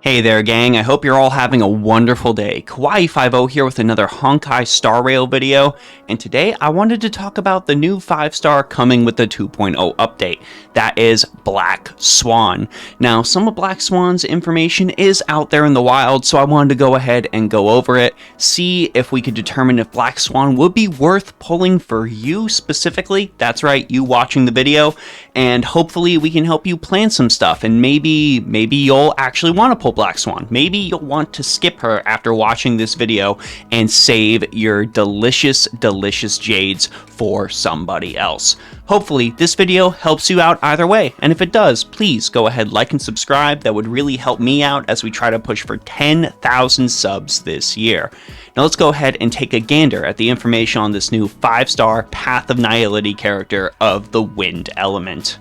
Hey there, gang. I hope you're all having a wonderful day. Kawaii50 here with another Honkai Star Rail video, and today I wanted to talk about the new 5-star coming with the 2.0 update. That is Black Swan. Now, some of Black Swan's information is out there in the wild, so I wanted to go ahead and go over it, see if we could determine if Black Swan would be worth pulling for you specifically. That's right, you watching the video, and hopefully we can help you plan some stuff, and maybe you'll actually want to pull Black Swan. Maybe you'll want to skip her after watching this video and save your delicious jades for somebody else. Hopefully this video helps you out either way, and if it does, please go ahead, like and subscribe. That would really help me out as we try to push for 10,000 subs this year. Now let's go ahead and take a gander at the information on this new 5-star Path of Nihility character of the Wind element.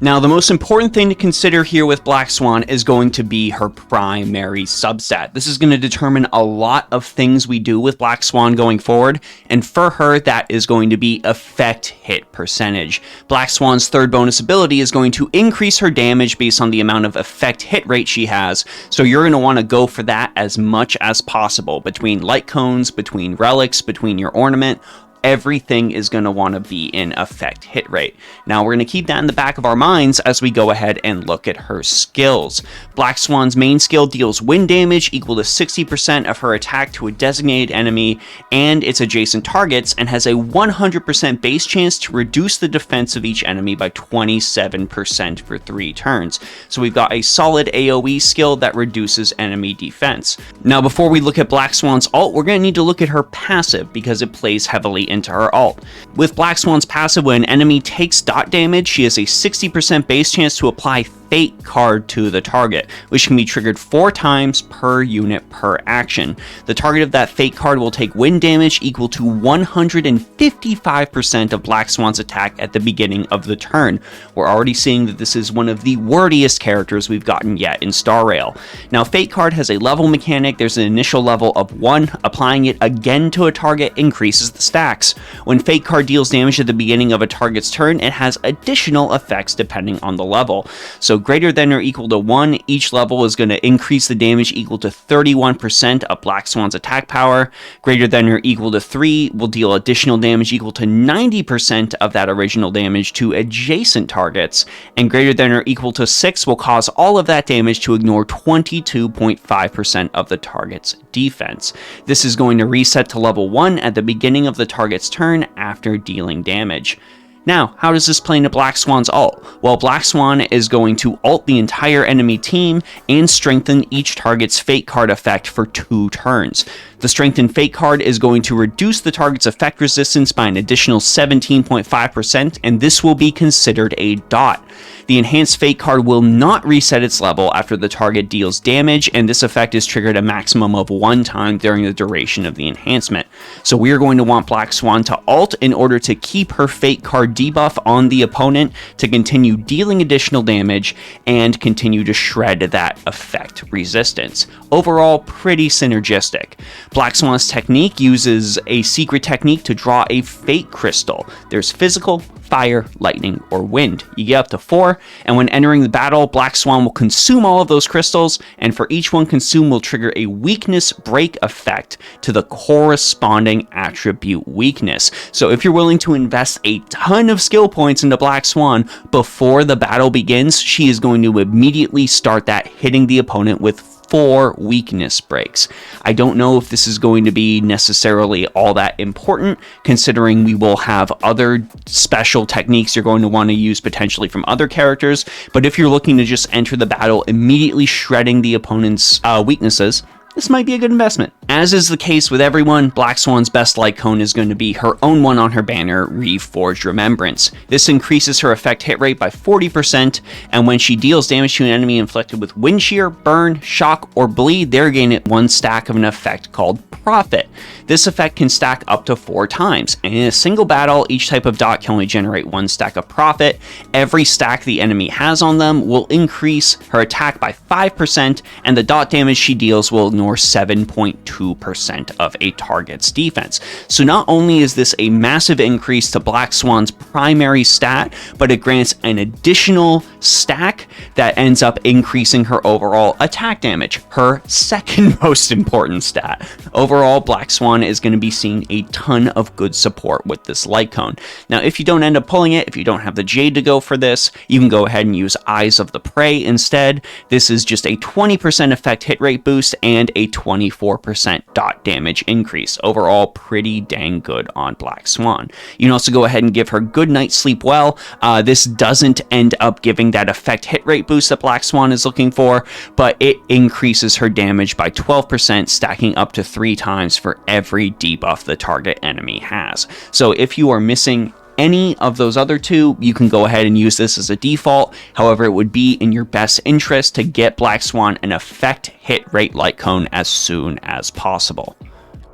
Now, the most important thing to consider here with Black Swan is going to be her primary substat. This is going to determine a lot of things we do with Black Swan going forward, and for her, that is going to be effect hit percentage. Black Swan's third bonus ability is going to increase her damage based on the amount of effect hit rate she has, so you're going to want to go for that as much as possible. Between light cones, between relics, between your ornament, everything is going to want to be in effect hit rate. Now we're going to keep that in the back of our minds as we go ahead and look at her skills. Black Swan's main skill deals wind damage equal to 60% of her attack to a designated enemy and its adjacent targets, and has a 100% base chance to reduce the defense of each enemy by 27% for 3 turns. So we've got a solid AoE skill that reduces enemy defense. Now before we look at Black Swan's ult, we're going to need to look at her passive because it plays heavily into her ult. With Black Swan's passive, when an enemy takes dot damage, she has a 60% base chance to apply Fate card to the target, which can be triggered 4 times per unit per action. The target of that Fate card will take wind damage equal to 155% of Black Swan's attack at the beginning of the turn. We're already seeing that this is one of the wordiest characters we've gotten yet in Star Rail. Now, Fate card has a level mechanic. There's an initial level of 1. Applying it again to a target increases the stacks. When Fate card deals damage at the beginning of a target's turn, it has additional effects depending on the level. So greater than or equal to 1, each level is going to increase the damage equal to 31% of Black Swan's attack power. Greater than or equal to 3 will deal additional damage equal to 90% of that original damage to adjacent targets. And greater than or equal to 6 will cause all of that damage to ignore 22.5% of the target's defense. This is going to reset to level 1 at the beginning of the target's turn after dealing damage. Now, how does this play into Black Swan's ult? Well, Black Swan is going to ult the entire enemy team and strengthen each target's Fate card effect for 2 turns. The strengthened Fate card is going to reduce the target's effect resistance by an additional 17.5%, and this will be considered a dot. The enhanced Fate card will not reset its level after the target deals damage, and this effect is triggered a maximum of 1 time during the duration of the enhancement. So we are going to want Black Swan to ult in order to keep her Fate card debuff on the opponent to continue dealing additional damage and continue to shred that effect resistance. Overall, pretty synergistic. Black Swan's technique uses a secret technique to draw a Fate crystal. There's physical, fire, lightning, or wind. You get up to 4, and when entering the battle, Black Swan will consume all of those crystals, and for each one consumed will trigger a weakness break effect to the corresponding attribute weakness. So if you're willing to invest a ton of skill points into Black Swan before the battle begins, she is going to immediately start that, hitting the opponent with 4 weakness breaks. I don't know if this is going to be necessarily all that important, considering we will have other special techniques you're going to want to use potentially from other characters, but if you're looking to just enter the battle immediately shredding the opponent's weaknesses, this might be a good investment. As is the case with everyone, Black Swan's best light cone is going to be her own one on her banner, Reforged Remembrance. This increases her effect hit rate by 40%, and when she deals damage to an enemy inflicted with wind shear, burn, shock, or bleed, they're gained 1 stack of an effect called Profit. This effect can stack up to 4 times, and in a single battle, each type of dot can only generate 1 stack of Profit. Every stack the enemy has on them will increase her attack by 5%, and the dot damage she deals will ignore 7.2 2% of a target's defense. So not only is this a massive increase to Black Swan's primary stat, but it grants an additional stack that ends up increasing her overall attack damage, her second most important stat. Overall, Black Swan is going to be seeing a ton of good support with this light cone. Now, if you don't end up pulling it, if you don't have the Jade to go for this, you can go ahead and use Eyes of the Prey instead. This is just a 20% effect hit rate boost and a 24% dot damage increase. Overall, pretty dang good on Black Swan. You can also go ahead and give her Good Night Sleep Well. This doesn't end up giving that effect hit rate boost that Black Swan is looking for, but it increases her damage by 12%, stacking up to 3 times for every debuff the target enemy has. So if you are missing any of those other two, you can go ahead and use this as a default. However, it would be in your best interest to get Black Swan an effect hit rate light cone as soon as possible.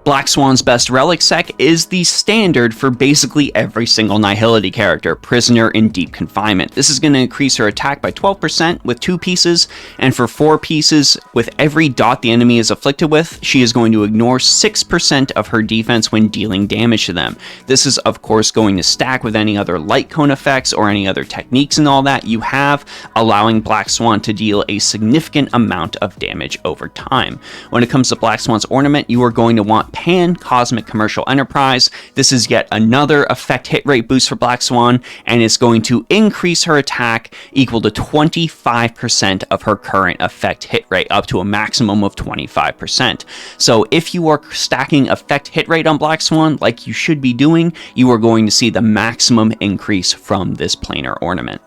Black Swan's best relic sec is the standard for basically every single Nihility character, Prisoner in Deep Confinement. This is going to increase her attack by 12% with 2 pieces, and for 4 pieces, with every dot the enemy is afflicted with, she is going to ignore 6% of her defense when dealing damage to them. This is, of course, going to stack with any other light cone effects or any other techniques and all that you have, allowing Black Swan to deal a significant amount of damage over time. When it comes to Black Swan's ornament, you are going to want Pan Cosmic Commercial Enterprise. This is yet another effect hit rate boost for Black Swan, and it's going to increase her attack equal to 25% of her current effect hit rate, up to a maximum of 25%. So if you are stacking effect hit rate on Black Swan like you should be doing, you are going to see the maximum increase from this planar ornament.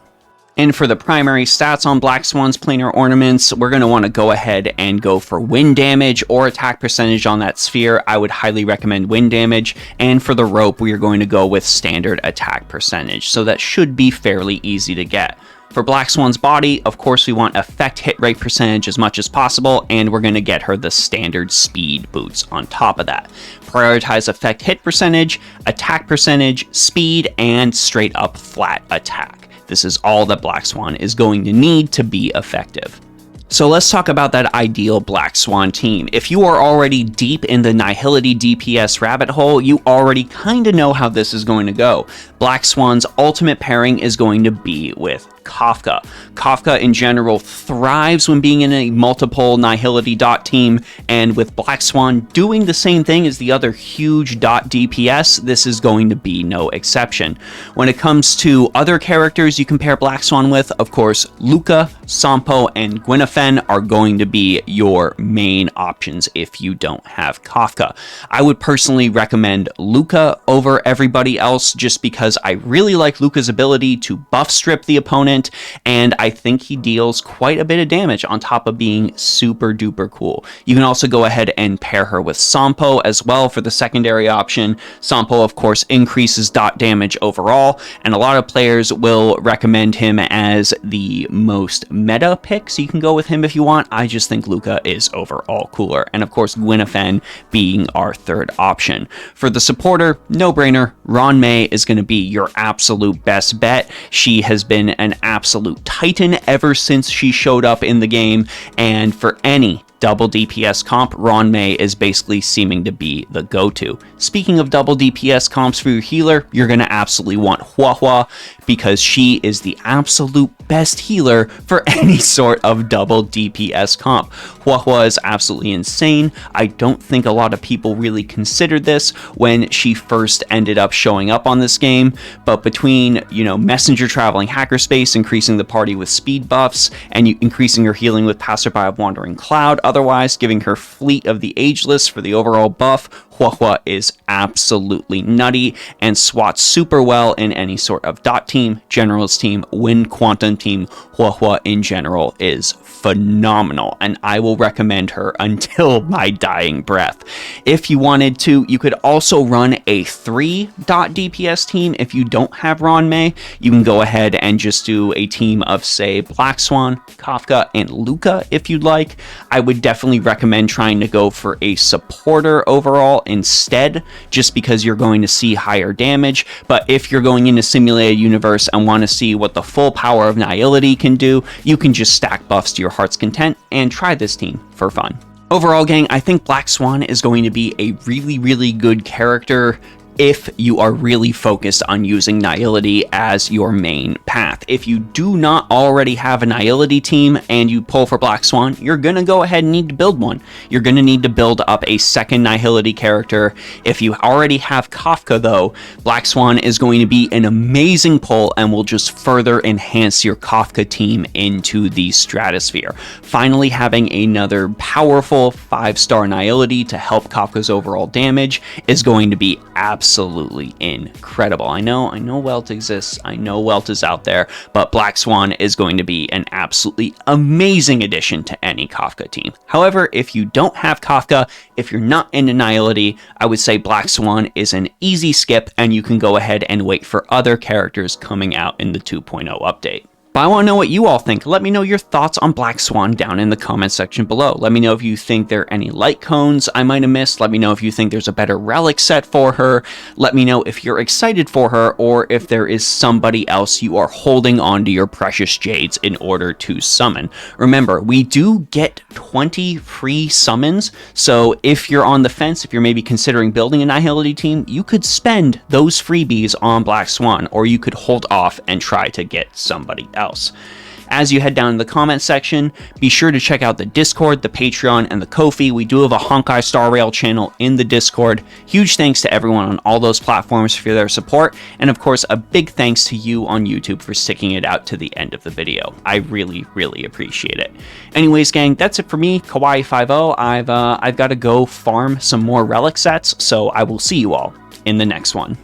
And for the primary stats on Black Swan's planar ornaments, we're going to want to go ahead and go for wind damage or attack percentage on that sphere. I would highly recommend wind damage. And for the rope, we are going to go with standard attack percentage. So that should be fairly easy to get. For Black Swan's body, of course, we want effect hit rate percentage as much as possible, and we're going to get her the standard speed boots on top of that. Prioritize effect hit percentage, attack percentage, speed, and straight up flat attack. This is all that Black Swan is going to need to be effective. So let's talk about that ideal Black Swan team. If you are already deep in the Nihility DPS rabbit hole, you already kind of know how this is going to go. Black Swan's ultimate pairing is going to be with Kafka. Kafka in general thrives when being in a multiple Nihility dot team, and with Black Swan doing the same thing as the other huge dot DPS, this is going to be no exception. When it comes to other characters you compare Black Swan with, of course, Luca, Sampo, and Gwyneth are going to be your main options if you don't have Kafka. I would personally recommend Luca over everybody else just because I really like Luca's ability to buff strip the opponent, and I think he deals quite a bit of damage on top of being super duper cool. You can also go ahead and pair her with Sampo as well for the secondary option. Sampo, of course, increases dot damage overall, and a lot of players will recommend him as the most meta pick, so you can go with him if you want. I just think Luca is overall cooler, and of course Gwyneth being our third option. For the supporter, no brainer, Ron May is going to be your absolute best bet. She has been an absolute titan ever since she showed up in the game, and for any double DPS comp, Ron May is basically seeming to be the go-to. Speaking of double DPS comps for your healer, you're going to absolutely want Hua Hua, because she is the absolute best healer for any sort of double DPS comp. Hua Hua is absolutely insane. I don't think a lot of people really considered this when she first ended up showing up on this game, but between, Messenger Traveling Hackerspace, increasing the party with speed buffs, and increasing her healing with Passerby of Wandering Cloud, otherwise giving her Fleet of the Ageless for the overall buff, Hua Hua is absolutely nutty and swats super well in any sort of dot team, generals team, wind quantum team. Hua Hua in general is phenomenal, and I will recommend her until my dying breath. If you wanted to, you could also run a 3 dot DPS team. If you don't have Ron May, you can go ahead and just do a team of, say, Black Swan, Kafka, and Luca if you'd like. I would definitely recommend trying to go for a supporter overall instead, just because you're going to see higher damage. But if you're going into Simulated Universe and want to see what the full power of Nihility can do, you can just stack buffs to your heart's content and try this team for fun. Overall, gang, I think Black Swan is going to be a really, really good character if you are really focused on using Nihility as your main path. If you do not already have a Nihility team and you pull for Black Swan, you're going to go ahead and need to build one. You're going to need to build up a second Nihility character. If you already have Kafka, though, Black Swan is going to be an amazing pull and will just further enhance your Kafka team into the stratosphere. Finally, having another powerful 5-star Nihility to help Kafka's overall damage is going to be absolutely incredible. I know Welt exists, I know Welt is out there, but Black Swan is going to be an absolutely amazing addition to any Kafka team. However, if you don't have Kafka, if you're not into Nihility, I would say Black Swan is an easy skip, and you can go ahead and wait for other characters coming out in the 2.0 update. But I want to know what you all think. Let me know your thoughts on Black Swan down in the comment section below. Let me know if you think there are any light cones I might have missed. Let me know if you think there's a better relic set for her. Let me know if you're excited for her, or if there is somebody else you are holding on to your precious jades in order to summon. Remember, we do get 20 free summons, so if you're on the fence, if you're maybe considering building a Nihility team, you could spend those freebies on Black Swan, or you could hold off and try to get somebody else. As you head down in the comment section, be sure to check out the Discord, the Patreon, and the Ko-fi. We do have a Honkai Star Rail channel in the Discord. Huge thanks to everyone on all those platforms for their support, and of course a big thanks to you on YouTube for sticking it out to the end of the video. I really, really appreciate it. Anyways, gang, that's it for me, Kawaii50. I've got to go farm some more relic sets, so I will see you all in the next one.